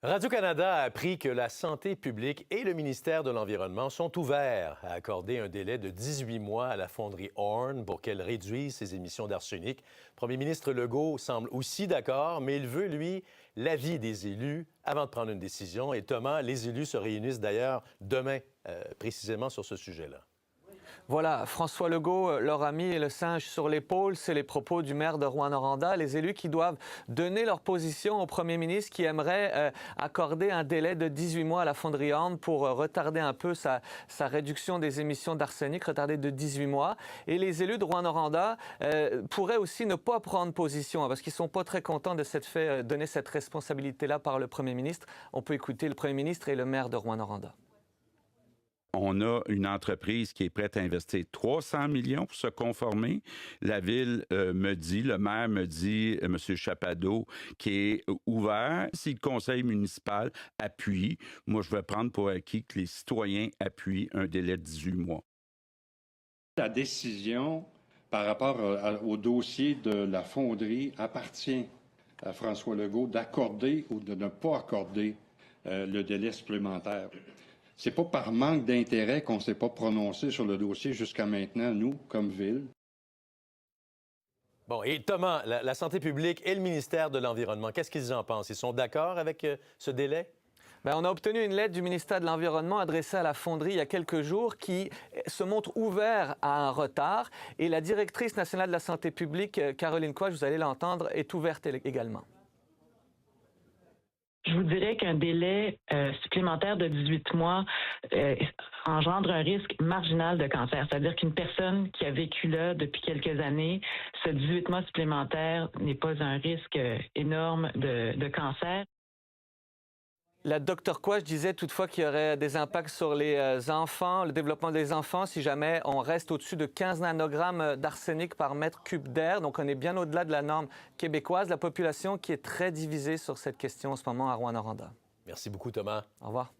Radio-Canada a appris que la santé publique et le ministère de l'Environnement sont ouverts à accorder un délai de 18 mois à la fonderie Orne pour qu'elle réduise ses émissions d'arsenic. Le premier ministre Legault semble aussi d'accord, mais il veut, lui, l'avis des élus avant de prendre une décision. Et Thomas, les élus se réunissent d'ailleurs demain, précisément sur ce sujet-là. Voilà, François Legault leur a mis le singe sur l'épaule. C'est les propos du maire de Rouyn-Noranda. Les élus qui doivent donner leur position au premier ministre qui aimerait accorder un délai de 18 mois à la fonderie Orne pour retarder un peu sa réduction des émissions d'arsenic, retarder de 18 mois. Et les élus de Rouyn-Noranda pourraient aussi ne pas prendre position parce qu'ils ne sont pas très contents de s'être fait donner cette responsabilité-là par le premier ministre. On peut écouter le premier ministre et le maire de Rouyn-Noranda. On a une entreprise qui est prête à investir 300 millions pour se conformer. La ville me dit, le maire me dit, M. Chapado, qui est ouvert. Si le conseil municipal appuie, moi, je vais prendre pour acquis que les citoyens appuient un délai de 18 mois. La décision par rapport au dossier de la fonderie appartient à François Legault d'accorder ou de ne pas accorder le délai supplémentaire. C'est pas par manque d'intérêt qu'on ne s'est pas prononcé sur le dossier jusqu'à maintenant, nous, comme ville. Bon, et Thomas, la santé publique et le ministère de l'Environnement, qu'est-ce qu'ils en pensent? Ils sont d'accord avec ce délai? Bien, on a obtenu une lettre du ministère de l'Environnement adressée à la fonderie il y a quelques jours qui se montre ouvert à un retard. Et la directrice nationale de la santé publique, Caroline Quach, vous allez l'entendre, est ouverte également. Je vous dirais qu'un délai supplémentaire de 18 mois engendre un risque marginal de cancer. C'est-à-dire qu'une personne qui a vécu là depuis quelques années, ce 18 mois supplémentaire n'est pas un risque énorme de cancer. La Dr Quach disait toutefois qu'il y aurait des impacts sur les enfants, le développement des enfants, si jamais on reste au-dessus de 15 nanogrammes d'arsenic par mètre cube d'air. Donc, on est bien au-delà de la norme québécoise. La population qui est très divisée sur cette question en ce moment à Rouyn-Noranda. Merci beaucoup, Thomas. Au revoir.